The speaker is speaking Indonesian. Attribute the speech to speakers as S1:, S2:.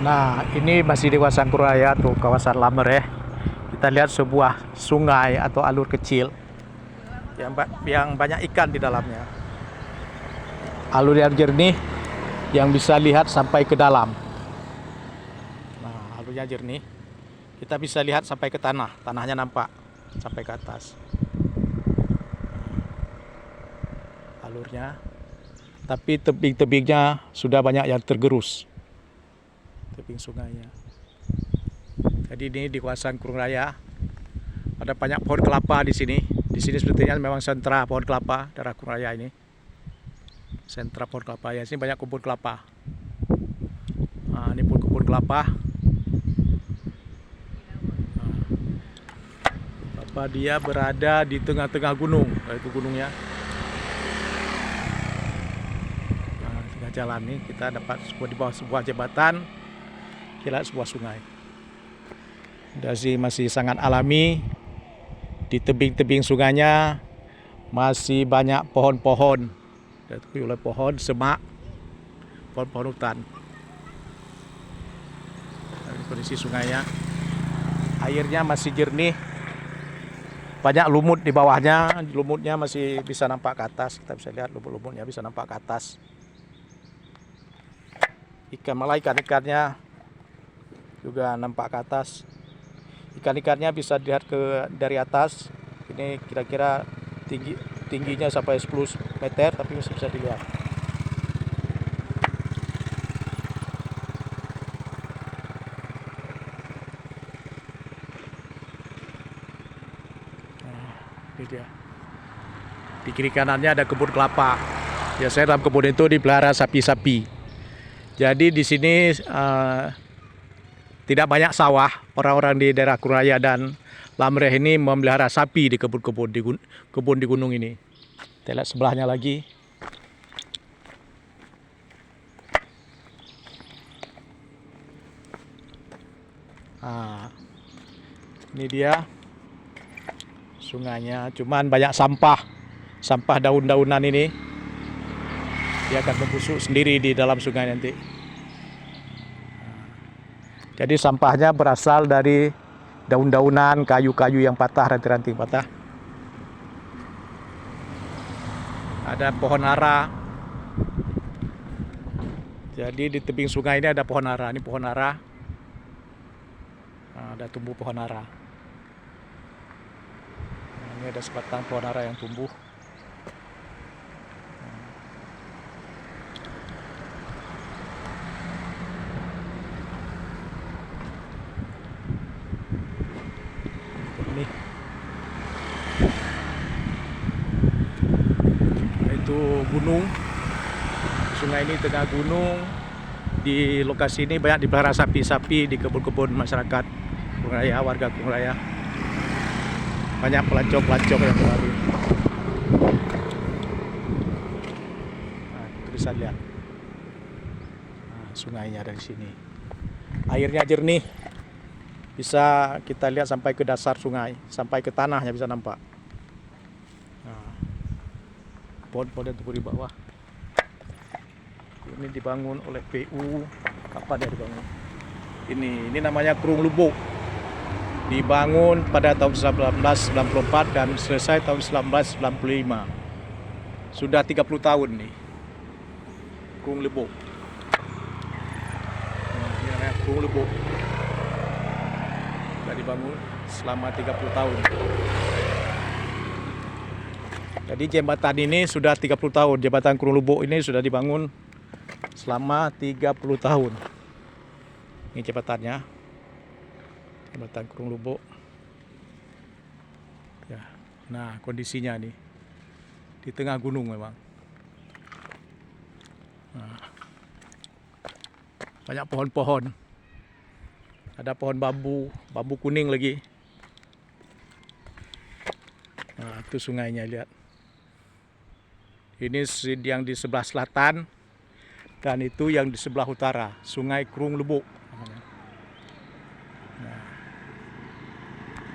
S1: Nah, ini masih di kawasan Kuraya tuh, kawasan Lamere. Kita lihat sebuah sungai atau alur kecil yang banyak ikan di dalamnya. Alur yang jernih yang bisa lihat sampai ke dalam. Nah, alurnya jernih. Kita bisa lihat sampai ke tanah. Tanahnya nampak sampai ke atas. Alurnya. Tapi tebing-tebingnya sudah banyak yang tergerus. Tebing sungainya. Jadi ini di kawasan Kurung Raya ada banyak pohon kelapa di sini. Di sini sebetulnya memang sentra pohon kelapa daerah Kurung Raya ini. Sentra pohon kelapa ya, sini banyak kebun kelapa. Nah, ini pun kebun kelapa. Nah, dia berada di tengah-tengah gunung, itu gunungnya. Nah, tengah jalan nih kita dapat di bawah sebuah jembatan, kita sebuah sungai. Masih sangat alami. Di tebing-tebing sungainya masih banyak pohon-pohon, ditutupi oleh pohon semak, pohon-pohon hutan. Dari kondisi sungainya, airnya masih jernih, banyak lumut di bawahnya. Lumutnya masih bisa nampak ke atas, kita bisa lihat lumut-lumutnya bisa nampak ke atas. Ikannya juga nampak ke atas. Ikan-ikannya bisa dilihat dari atas. Ini kira-kira tingginya sampai 10 meter, tapi masih bisa dilihat. Nah, ini dia. Di kiri kanannya ada kebun kelapa. Biasanya dalam kebun itu dipelihara sapi-sapi. Jadi di sini tidak banyak sawah. Orang-orang di daerah Kuraya dan Lamreh ini memelihara sapi di kebun-kebun di gunung ini. Kita lihat sebelahnya lagi. Nah, ini dia sungainya. Cuman banyak sampah daun-daunan ini. Dia akan membusuk sendiri di dalam sungai nanti. Jadi sampahnya berasal dari daun-daunan, kayu-kayu yang patah, ranting-ranting patah. Ada pohon ara. Jadi di tebing sungai ini ada pohon ara. Ini pohon ara. Nah, ada tumbuh pohon ara. Nah, ini ada sebatang pohon ara yang tumbuh. Ini. Itu gunung. Sungai ini tengah gunung. Di lokasi ini banyak dipelihara sapi-sapi di kebun-kebun masyarakat Kurung Raya, warga Kurung Raya. Banyak pelancong-pelancong yang berlari. Nah, itu bisa lihat. Nah, sungainya dari sini. Airnya jernih. Bisa kita lihat sampai ke dasar sungai, sampai ke tanahnya bisa nampak. Nah, pohon-pohon yang tumbuh di bawah. Ini dibangun oleh PU. Kapan dia dibangun? Ini namanya Kurung Lubuk. Dibangun pada tahun 1994 dan selesai tahun 1995. Sudah 30 tahun nih. Kurung Lubuk. Nah, ini namanya Kurung Lubuk. Sudah dibangun selama 30 tahun. Jadi jembatan ini sudah 30 tahun. Jembatan Kurung Lubuk ini sudah dibangun selama 30 tahun. Ini jembatannya. Jembatan Kurung Lubuk. Ya. Nah, kondisinya nih. Di tengah gunung memang. Nah. Banyak pohon-pohon. Ada pohon bambu kuning lagi. Nah, itu sungainya, lihat. Ini yang di sebelah selatan dan itu yang di sebelah utara, Sungai Kurung Lubuk namanya.